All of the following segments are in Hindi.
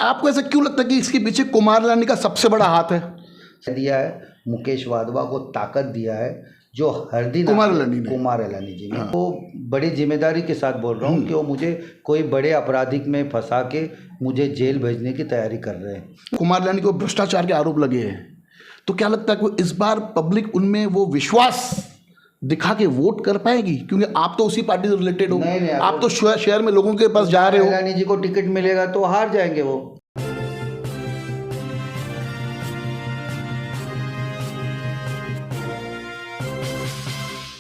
आपको ऐसा क्यों लगता है कि इसके पीछे कुमार इलानी का सबसे बड़ा हाथ है? दिया है मुकेश वाधवा को ताकत दिया है जो हर दिन कुमार इलानी जी ने वो बड़ी जिम्मेदारी के साथ बोल रहा हूँ कि वो मुझे कोई बड़े आपराधिक में फंसा के मुझे जेल भेजने की तैयारी कर रहे हैं। कुमार इलानी को भ्रष्टाचार के आरोप लगे हैं, तो क्या लगता है कि इस बार पब्लिक उनमें वो विश्वास दिखा के वोट कर पाएगी? क्योंकि आप तो उसी पार्टी से रिलेटेड हो। नहीं, आप तो शहर में लोगों के पास जा रहे हो। इलानी जी को टिकट मिलेगा तो हार जाएंगे वो।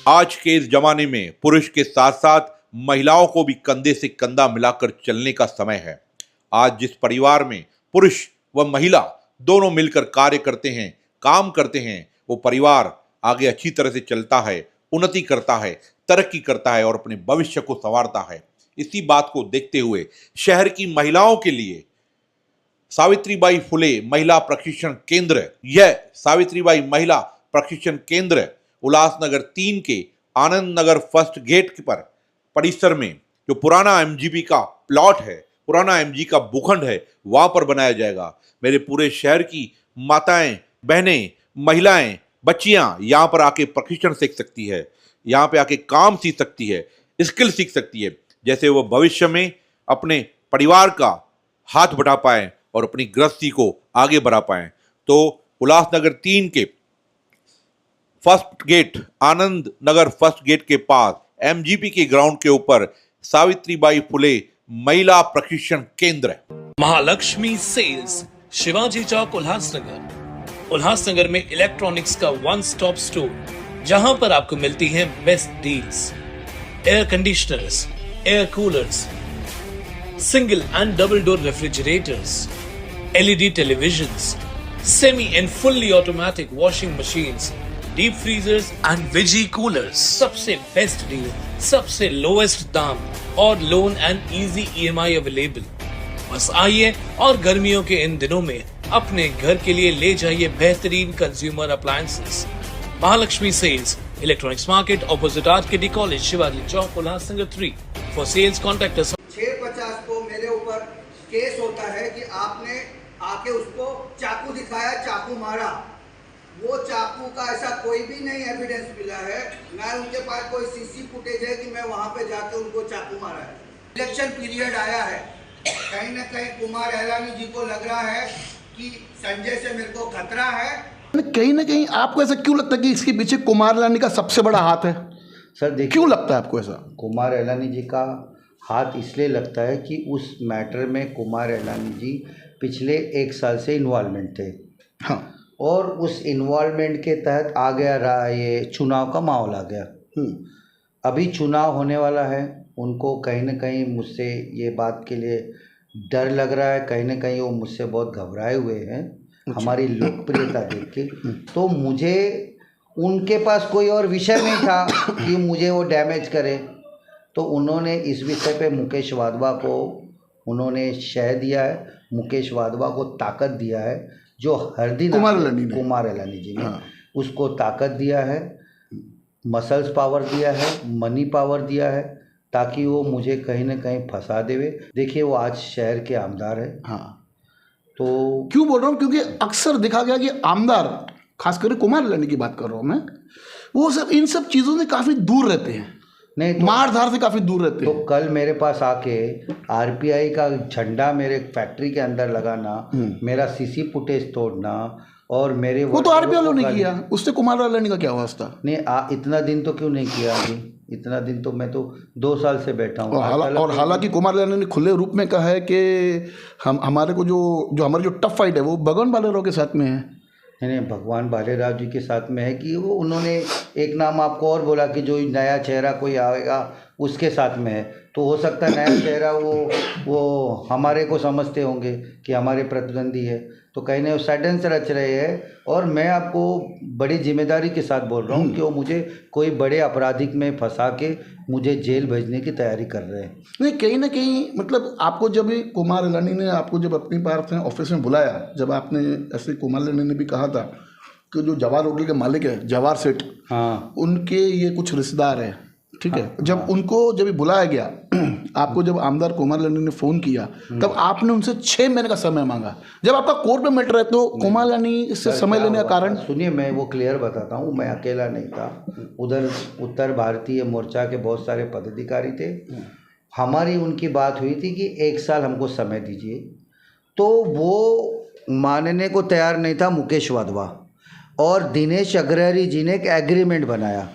आज के इस जमाने में पुरुष के साथ साथ महिलाओं को भी कंधे से कंधा मिलाकर चलने का समय है। आज जिस परिवार में पुरुष व महिला दोनों मिलकर कार्य करते हैं, काम करते हैं, वो परिवार आगे अच्छी तरह से चलता है, उन्नति करता है, तरक्की करता है और अपने भविष्य को संवारता है। इसी बात को देखते हुए शहर की महिलाओं के लिए सावित्रीबाई फुले महिला प्रशिक्षण केंद्र, यह सावित्रीबाई महिला प्रशिक्षण केंद्र उल्लासनगर 3 के आनंद नगर फर्स्ट गेट पर परिसर में जो पुराना एमजीपी का प्लॉट है, पुराना एमजी का भूखंड है, वहां पर बनाया जाएगा। मेरे पूरे शहर की माताएं, बहनें, महिलाएं, बच्चियां यहां पर आके प्रशिक्षण सीख सकती है, यहां पे आके काम सीख सकती है, स्किल सीख सकती है, जैसे वो भविष्य में अपने परिवार का हाथ बढ़ा पाए और अपनी गृहस्थी को आगे बढ़ा पाए। तो उल्लासनगर 3 के first gate, Anand Nagar first gate के पास एमजीपी के ग्राउंड के ऊपर सावित्रीबाई फुले महिला प्रशिक्षण केंद्र है। महालक्ष्मी सेल्स, शिवाजी चौक, उल्लासनगर। उल्लासनगर में इलेक्ट्रॉनिक्स का वन स्टॉप स्टोर, जहां पर आपको मिलती हैं best deals. Air conditioners, air coolers, single and double door refrigerators, LED televisions, semi and fully automatic washing machines, deep freezers and veggie coolers. सबसे बेस्ट डील, सबसे लोएस्ट दाम और loan and easy EMI available. बस आइए और गर्मियों के इन दिनों में अपने घर के लिए ले जाइए बेहतरीन consumer appliances. Mahalakshmi sales, electronics market, opposite RKD college, Shivaji Chowk, Ulhasnagar 3। For sales contact us. 650 को मेरे ऊपर केस होता है कि आपने आके उसको चाकू दिखाया, चाकू मारा। वो चाकू का ऐसा कोई भी नहीं एविडेंस मिला है, ना उनके पास कोई सीसी फुटेज है कि मैं वहां पे जाके उनको चाकू मारा है। इलेक्शन पीरियड आया है, कहीं ना कहीं कुमार इलानी जी को लग रहा है कि संजय से मेरे को खतरा है। कहीं ना कहीं आपको ऐसा क्यों लगता है कि इसके पीछे कुमार इलानी का सबसे बड़ा हाथ है? सर देखिए, क्यों लगता है आपको ऐसा? कुमार इलानी जी का हाथ इसलिए लगता है कि उस मैटर में कुमार इलानी जी पिछले 1 साल से इन्वॉल्वमेंट थे। हाँ, और उस इन्वॉल्वमेंट के तहत आ गया रहा ये चुनाव का माहौल आ गया। अभी चुनाव होने वाला है, उनको कहीं ना कहीं मुझसे ये बात के लिए डर लग रहा है, कहीं ना कहीं वो मुझसे बहुत घबराए हुए हैं हमारी लोकप्रियता देख के। तो मुझे उनके पास कोई और विषय नहीं था कि मुझे वो डैमेज करे, तो उन्होंने इस विषय पे मुकेश वाधवा को उन्होंने शह दिया है, मुकेश वाधवा को ताकत दिया है जो हर दिन कुमार इलानी जी ने उसको ताकत दिया है, मसल्स पावर दिया है, मनी पावर दिया है, ताकि वो मुझे कहीं ना कहीं फंसा देवे। देखिए वो आज शहर के आमदार है। हाँ, तो क्यों बोल रहा हूँ? क्योंकि अक्सर देखा गया कि आमदार, खासकर कुमार इलानी की बात कर रहा हूँ मैं, वो सब इन सब चीज़ों से काफ़ी दूर रहते हैं, नहीं तो मार धार से काफ़ी दूर रहते हैं। तो कल मेरे पास आके आरपीआई का झंडा मेरे फैक्ट्री के अंदर लगाना, मेरा सीसी फुटेज तोड़ना और मेरे वो तो आरपीआई वालों ने किया, उससे कुमार इलानी का क्या वास्ता? नहीं इतना दिन तो क्यों नहीं किया अभी? इतना दिन तो मैं तो 2 साल से बैठा हूँ। और हालांकि कुमार इलानी ने खुले रूप में कहा है कि हमारे को जो हमारी जो टफ फाइट है वो भगवान बालेराव के साथ में है। नहीं, भगवान बालेराव जी के साथ में है कि वो उन्होंने एक नाम आपको और बोला कि जो नया चेहरा कोई आएगा उसके साथ में है। तो हो सकता है नया चेहरा वो हमारे को समझते होंगे कि हमारे प्रतिद्वंदी है, तो कहीं ना षड्यंत्र से रच रहे हैं। और मैं आपको बड़ी जिम्मेदारी के साथ बोल रहा हूँ कि वो मुझे कोई बड़े आपराधिक में फंसा के मुझे जेल भेजने की तैयारी कर रहे हैं। नहीं, कहीं ना कहीं मतलब आपको जब कुमार इलानी ने आपको जब अपनी पास ऑफिस में बुलाया, जब आपने ऐसे कुमार इलानी ने भी कहा था कि जो जवाहर होटल के मालिक है जवाहर सेठ, हाँ, उनके ये कुछ रिश्तेदार हैं ठीक है, जब उनको जब बुलाया गया, आपको जब आमदार कुमार लानी ने फोन किया तब आपने उनसे 6 महीने का समय मांगा। जब आपका कोर्ट में मैटर है तो कुमार लानी से समय लेने का कारण? सुनिए, मैं वो क्लियर बताता हूँ। मैं अकेला नहीं था, उधर उत्तर भारतीय मोर्चा के बहुत सारे पदाधिकारी थे। हमारी उनकी बात हुई थी कि 1 साल हमको समय दीजिए, तो वो मानने को तैयार नहीं था मुकेश वाधवा, और दिनेश अग्रहरी जी ने एक एग्रीमेंट बनाया।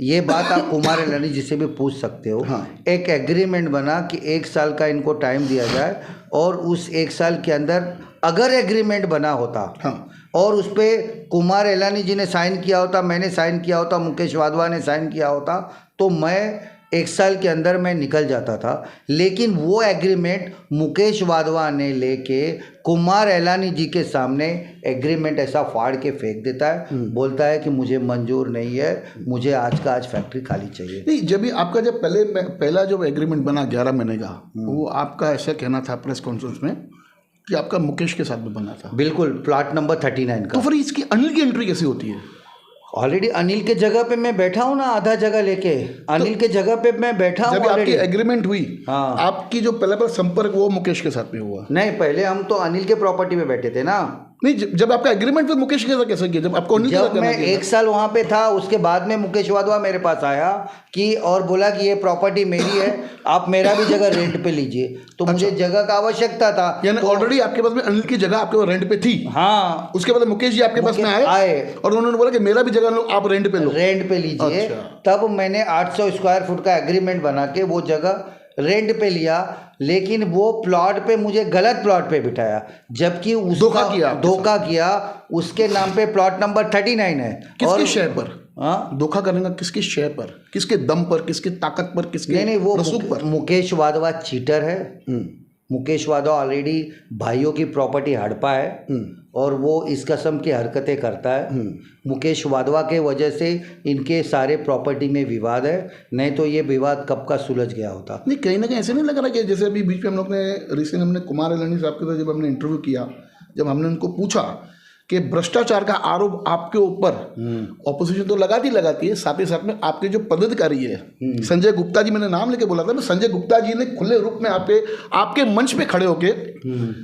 ये बात आप कुमार लानी जी से भी पूछ सकते हो। हाँ। एक एग्रीमेंट बना कि 1 साल का इनको टाइम दिया जाए, और उस 1 साल के अंदर अगर एग्रीमेंट बना होता, हाँ, और उस पर कुमार एलानी जी ने साइन किया होता, मैंने साइन किया होता, मुकेश वाधवा ने साइन किया होता, तो मैं 1 साल के अंदर मैं निकल जाता था। लेकिन वो एग्रीमेंट मुकेश वाधवा ने लेके कुमार एलानी जी के सामने एग्रीमेंट ऐसा फाड़ के फेंक देता है, बोलता है कि मुझे मंजूर नहीं है, मुझे आज का आज फैक्ट्री खाली चाहिए। नहीं, जब भी आपका जब पहला जो एग्रीमेंट बना 11 महीने का, वो आपका ऐसा कहना था प्रेस कॉन्फ्रेंस में कि आपका मुकेश के साथ में बना था। बिल्कुल, प्लाट नंबर 39 तो का। फिर इसकी अनिल की एंट्री कैसी होती है? ऑलरेडी अनिल के जगह पे मैं बैठा हूँ ना, आधा जगह लेके अनिल के जगह पे मैं बैठा हूँ जब आपकी ऑलरेडी। एग्रीमेंट हुई, हाँ। आपकी जो पहला संपर्क वो मुकेश के साथ में हुआ? नहीं, पहले हम तो अनिल के प्रॉपर्टी में बैठे थे ना। नहीं, जब आपका एग्रीमेंट फिर मुकेश के साथ कैसे किया? जब आपको अनिल के साथ जब करना मैं किया? 1 साल वहाँ पे था, उसके बाद में मुकेश वाधवा मेरे पास आया कि और बोला कि ये प्रॉपर्टी मेरी है, आप मेरा भी जगह रेंट पे लीजिए। तो मुझे जगह का आवश्यकता था, यानी ऑलरेडी आपके पास में अनिल की जगह आपके पास रेंट पे थी। हाँ, उसके बाद मुकेश जी आपके पास में आए और उन्होंने बोला कि मेरा भी जगह लो, आप रेंट पे लो। रेंट पे लीजिए। अच्छा। तब मैंने 800 स्क्वायर फुट का एग्रीमेंट बना के वो जगह रेंट पे लिया, लेकिन वो प्लॉट पे मुझे गलत प्लॉट पे बिठाया, जबकि धोखा किया आपके धोखा किया। उसके नाम पे प्लॉट नंबर 39 है। किसके शेयर पर? हाँ, धोखा करने का किसके शेयर पर, किसके दम पर, किसके ताकत पर, किसके नहीं, वो रसूख पर? मुकेश वाधवा चीटर है। मुकेश वाधवा ऑलरेडी भाइयों की प्रॉपर्टी हड़पा है, और वो इस किस्म की हरकतें करता है। मुकेश वाधवा के वजह से इनके सारे प्रॉपर्टी में विवाद है, नहीं तो ये विवाद कब का सुलझ गया होता। नहीं, कहीं ना कहीं ऐसे नहीं लग रहा कि जैसे अभी बीच में हम लोग ने रिसेंट हमने कुमार एलानी साहब के साथ जब हमने इंटरव्यू किया, जब हमने उनको पूछा कि भ्रष्टाचार का आरोप आपके ऊपर ऑपोजिशन तो लगाती है, साथ ही साथ में आपके जो पदाधिकारी है संजय गुप्ता जी, मैंने नाम लेके बोला था ना, संजय गुप्ता जी ने खुले रूप में आपके मंच पे खड़े होके,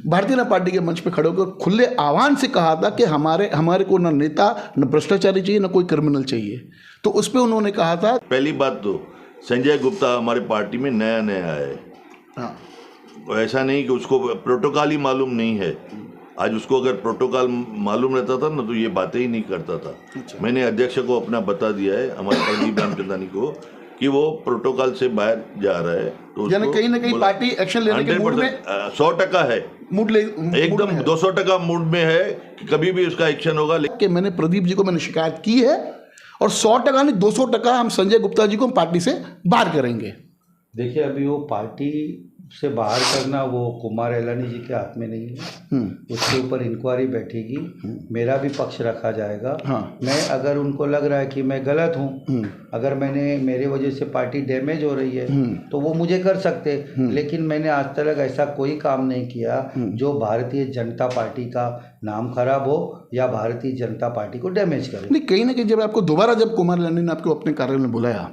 भारतीय जनता पार्टी के मंच पे खड़े होकर खुले आह्वान से कहा था कि हमारे को न नेता, न भ्रष्टाचारी चाहिए, न कोई क्रिमिनल चाहिए। तो उस पर उन्होंने कहा था, पहली बात तो संजय गुप्ता हमारे पार्टी में नया है। हाँ, ऐसा नहीं कि उसको प्रोटोकॉल ही मालूम नहीं है। आज उसको अगर प्रोटोकॉल मालूम रहता था ना तो ये बातें ही नहीं करता था। मैंने अध्यक्ष को अपना बता दिया है, हमारे प्रदीप रामचंदानी को, कि वो प्रोटोकॉल से बाहर जा रहा है। तो यानी कहीं ना कहीं पार्टी एक्शन लेने के मूड में 100% है, एकदम 200% मूड में है कि कभी भी उसका एक्शन होगा। कि मैंने प्रदीप जी को मैंने शिकायत की है, और 100% नहीं 200% हम संजय गुप्ता जी को पार्टी से बाहर करेंगे। देखिए, अभी वो पार्टी से बाहर करना वो कुमार एलानी जी के हाथ में नहीं है। उसके ऊपर इंक्वायरी बैठेगी, मेरा भी पक्ष रखा जाएगा। हाँ। मैं अगर उनको लग रहा है कि मैं गलत हूँ, अगर मेरे वजह से पार्टी डैमेज हो रही है, तो वो मुझे कर सकते, लेकिन मैंने आज तक ऐसा कोई काम नहीं किया जो भारतीय जनता पार्टी का नाम खराब हो या भारतीय जनता पार्टी को डैमेज करे। नहीं, कहीं ना कहीं जब कुमार एलानी ने आपको अपने कार्यालय में बुलाया,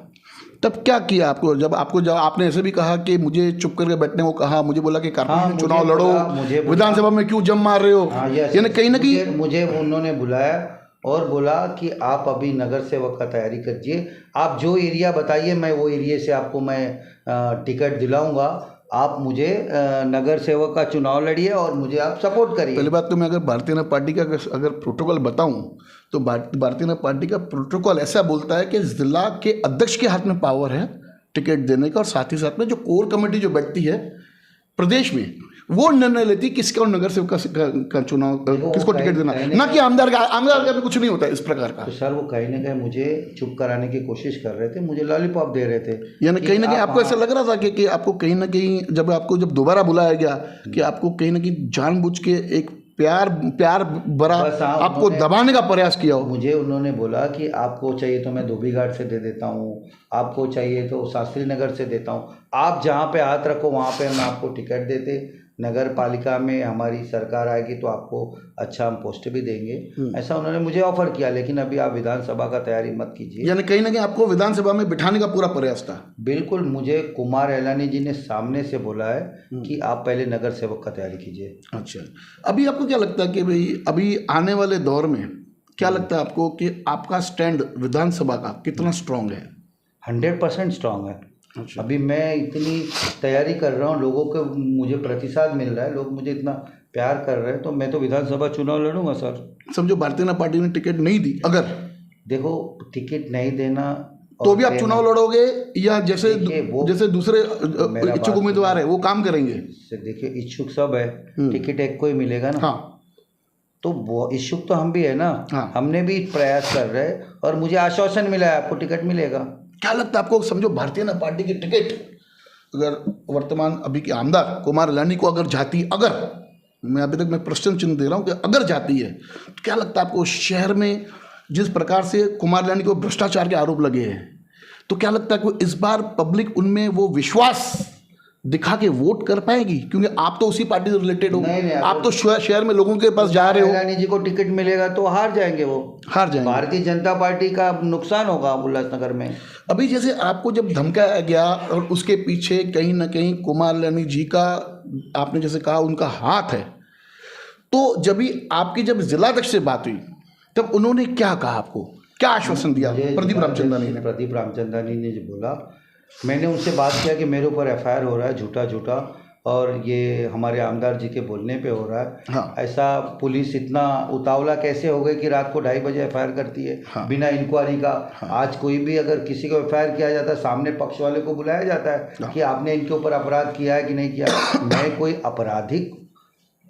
तब क्या किया आपको? जब आपने ऐसे भी कहा कि मुझे चुप करके बैठने को कहा, मुझे बोला कि कारपोरेशन चुनाव लड़ो, विधानसभा में क्यों जम मार रहे हो, यानी कहीं ना कहीं मुझे उन्होंने बुलाया और बोला कि आप अभी नगर सेवक का तैयारी कीजिए, आप जो एरिया बताइए मैं वो एरिया से आपको मैं टिकट दिलाऊंगा, आप मुझे नगर सेवक का चुनाव लड़िए और मुझे आप सपोर्ट करिए। पहली बात तो मैं अगर भारतीय जनता पार्टी का अगर प्रोटोकॉल बताऊं तो भारतीय जनता पार्टी का प्रोटोकॉल ऐसा बोलता है कि जिला के अध्यक्ष के हाथ में पावर है टिकट देने का, और साथ ही साथ में जो कोर कमेटी जो बैठती है प्रदेश में, वो निर्णय लेती है किसका नगर सेवक का चुनाव, किसको टिकट देना, ना कि आमदार का कुछ नहीं होता है इस प्रकार का। तो सर, वो कहीं ना कहीं मुझे चुप कराने की कोशिश कर रहे थे, मुझे लॉलीपॉप दे रहे थे। यानी कहीं ना कहीं आपको ऐसा लग रहा था कि आपको कहीं ना कहीं जब दोबारा बुलाया गया कि आपको कहीं ना कहीं जानबूझ के एक प्यार भरा आपको दबाने का प्रयास किया हो। मुझे उन्होंने बोला कि आपको चाहिए तो मैं धोबी घाट से दे देता हूँ, आपको चाहिए तो शास्त्री नगर से देता हूँ, आप जहाँ पे हाथ रखो वहाँ पे हम आपको टिकट देते। नगर पालिका में हमारी सरकार आएगी तो आपको अच्छा हम पोस्ट भी देंगे, ऐसा उन्होंने मुझे ऑफर किया। लेकिन अभी आप विधानसभा का तैयारी मत कीजिए। यानी कहीं ना कहीं आपको विधानसभा में बिठाने का पूरा प्रयास था। बिल्कुल, मुझे कुमार एलानी जी ने सामने से बोला है कि आप पहले नगर सेवक का तैयारी कीजिए। अच्छा, अभी आपको क्या लगता है कि भाई अभी आने वाले दौर में क्या लगता है आपको कि आपका स्टैंड विधानसभा का कितना स्ट्रांग है? 100% स्ट्रांग है। अच्छा। अभी मैं इतनी तैयारी कर रहा हूँ, लोगों को मुझे प्रतिसाद मिल रहा है, लोग मुझे इतना प्यार कर रहे हैं, तो मैं तो विधानसभा चुनाव लड़ूंगा सर। समझो भारतीय जनता पार्टी ने टिकट नहीं दी, अगर देखो टिकट नहीं देना तो भी आप चुनाव लड़ोगे या जैसे जैसे दूसरे मेरा इच्छुक बात उम्मीदवार है वो काम करेंगे? देखिए इच्छुक सब है, टिकट एक को ही मिलेगा ना। हाँ, तो वो इच्छुक तो हम भी है ना। हाँ। हमने भी प्रयास कर रहे हैं और मुझे आश्वासन मिला है आपको टिकट मिलेगा। क्या लगता है आपको, समझो भारतीय जनता पार्टी की टिकट अगर वर्तमान अभी के आमदार कुमार एलानी को अगर जाती, अगर मैं अभी तक मैं प्रश्न चिन्ह दे रहा हूँ कि अगर जाती है, तो क्या लगता है आपको शहर में जिस प्रकार से कुमार एलानी को भ्रष्टाचार के आरोप लगे हैं, तो क्या लगता है कि इस बार पब्लिक उनमें वो विश्वास दिखा के वोट कर पाएगी? क्योंकि आप तो उसी पार्टी से रिलेटेड हो, आप तो शहर में लोगों के पास जा रहे हो। एलानी जी को टिकट मिलेगा तो हार जाएंगे, वो हार जाएंगे, भारतीय जनता पार्टी का नुकसान होगा उल्लासनगर में। अभी जैसे आपको जब धमकाया गया और उसके पीछे कहीं ना कहीं कुमार एलानी जी का, आपने जैसे कहा उनका हाथ है, तो जब भी आपकी जब जिलाध्यक्ष से बात हुई तब उन्होंने क्या कहा, आपको क्या आश्वासन दिया प्रदीप रामचंदानी ने? प्रदीप रामचंदानी ने जो बोला, मैंने उनसे बात किया कि मेरे ऊपर एफआईआर हो रहा है झूठा झूठा, और ये हमारे आमदार जी के बोलने पे हो रहा है। हाँ। ऐसा पुलिस इतना उतावला कैसे हो गई कि रात को 2:30 बजे एफआईआर करती है? हाँ। बिना इंक्वायरी का। हाँ। आज कोई भी अगर किसी को एफआईआर किया जाता है, सामने पक्ष वाले को बुलाया जाता है। हाँ। कि आपने इनके ऊपर अपराध किया है कि नहीं किया। मैं कोई आपराधिक,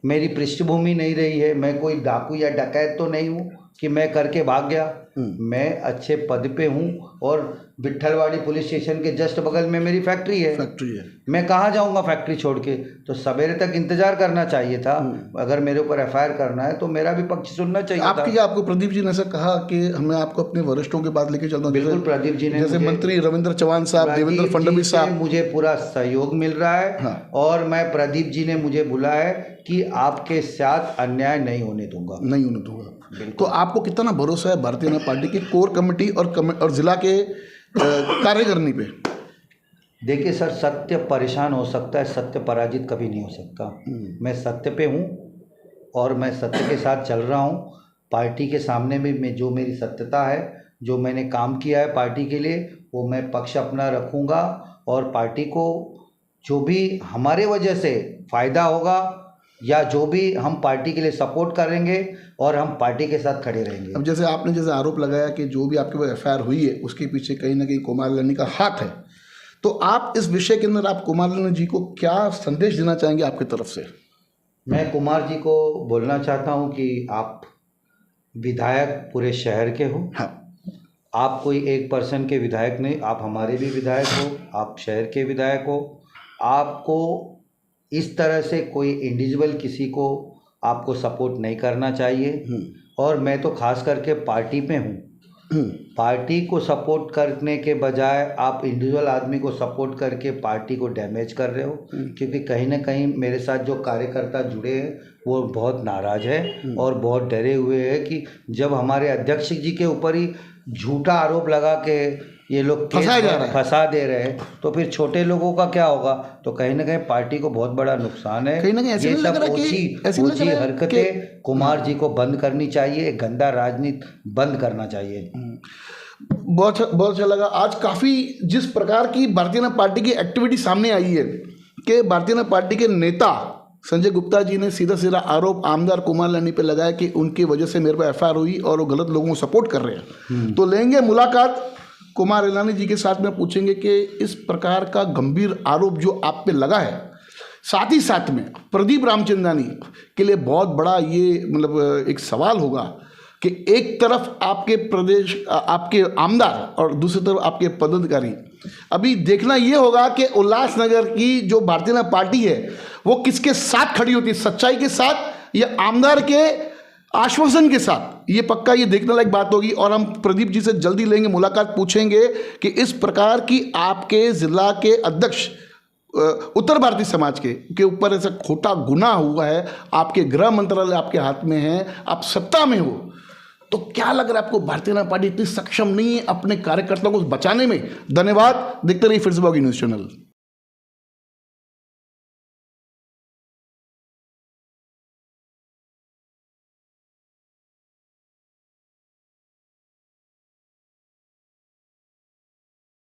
मेरी पृष्ठभूमि नहीं रही है, मैं कोई डाकू या डकैत तो नहीं हूँ कि मैं करके भाग गया। मैं अच्छे पद पे हूँ और विट्ठलवाड़ी पुलिस स्टेशन के जस्ट बगल में मेरी फैक्ट्री है। मैं कहाँ जाऊँगा फैक्ट्री छोड़ के? तो सवेरे तक इंतजार करना चाहिए था। अगर मेरे ऊपर एफआईआर करना है तो मेरा भी पक्ष सुनना चाहिए था। आपको प्रदीप जी ने ऐसा कहा कि हमें आपको अपने वरिष्ठों के पास लेके चलना? बिल्कुल, प्रदीप जी ने, जैसे मंत्री रविंद्र चौहान साहब, देवेंद्र फडणवीस साहब, मुझे पूरा सहयोग मिल रहा है। हाँ। और मैं प्रदीप जी ने मुझे बोला है कि आपके साथ अन्याय नहीं होने दूंगा। तो आपको कितना भरोसा है भारतीय जनता पार्टी की कोर कमेटी और जिला के कार्यकारिणी पे? देखिए सर, सत्य परेशान हो सकता है, सत्य पराजित कभी नहीं हो सकता। मैं सत्य पे हूँ और मैं सत्य के साथ चल रहा हूँ। पार्टी के सामने भी मैं जो मेरी सत्यता है, जो मैंने काम किया है पार्टी के लिए, वो मैं पक्ष अपना रखूँगा। और पार्टी को जो भी हमारे वजह से फ़ायदा होगा या जो भी हम पार्टी के लिए सपोर्ट करेंगे और हम पार्टी के साथ खड़े रहेंगे। अब जैसे आपने आरोप लगाया कि जो भी आपके ऊपर एफआईआर हुई है उसके पीछे कहीं ना कहीं कुमार एलानी का हाथ है, तो आप इस विषय के अंदर आप कुमार एलानी जी को क्या संदेश देना चाहेंगे आपकी तरफ से? मैं कुमार जी को बोलना चाहता हूं कि आप विधायक पूरे शहर के हो। हाँ। आप कोई एक पर्सन के विधायक नहीं, आप हमारे भी विधायक हो, आप शहर के विधायक हो। आपको इस तरह से कोई इंडिविजुअल किसी को आपको सपोर्ट नहीं करना चाहिए। और मैं तो खास करके पार्टी पे हूँ। पार्टी को सपोर्ट करने के बजाय आप इंडिविजुअल आदमी को सपोर्ट करके पार्टी को डैमेज कर रहे हो। क्योंकि कहीं ना कहीं मेरे साथ जो कार्यकर्ता जुड़े हैं वो बहुत नाराज़ है और बहुत डरे हुए हैं कि जब हमारे अध्यक्ष जी के ऊपर ही झूठा आरोप लगा के ये लोग फंसा दे रहे हैं, तो फिर छोटे लोगों का क्या होगा? तो कहीं ना कहीं पार्टी को बहुत बड़ा नुकसान है। कहीं ना कहीं ये सब ओछी हरकतें कुमार जी को बंद करनी चाहिए, गंदा राजनीति बंद करना चाहिए। बहुत अच्छा लगा आज काफ़ी जिस प्रकार की भारतीय जनता पार्टी की एक्टिविटी सामने आई है कि भारतीय जनता पार्टी के नेता संजय गुप्ता जी ने सीधा आरोप आमदार कुमार एलानी पे लगाया कि उनकी वजह से मेरे पर एफआईआर हुई और वो गलत लोगों को सपोर्ट कर रहे हैं। तो लेंगे मुलाकात कुमार एलानी जी के साथ में, पूछेंगे कि इस प्रकार का गंभीर आरोप जो आप पे लगा है, साथ ही साथ में प्रदीप रामचंदानी के लिए बहुत बड़ा ये मतलब एक सवाल होगा कि एक तरफ आपके प्रदेश आपके आमदार और दूसरी तरफ आपके पदाधिकारी। अभी देखना ये होगा कि उल्लासनगर की जो भारतीय जनता पार्टी है वो किसके साथ खड़ी होती है, सच्चाई के साथ या आमदार के आश्वासन के साथ। ये पक्का ये देखने लायक बात होगी। और हम प्रदीप जी से जल्दी लेंगे मुलाकात, पूछेंगे कि इस प्रकार की आपके ज़िला के अध्यक्ष उत्तर भारतीय समाज के ऊपर ऐसा खोटा गुनाह हुआ है, आपके गृह मंत्रालय आपके हाथ में है, आप सत्ता में हो, तो क्या लग रहा है आपको भारतीय जनता पार्टी इतनी सक्षम नहीं है अपने कार्यकर्ताओं को बचाने में? धन्यवाद। देखते रहिए फिर से न्यूज़ चैनल।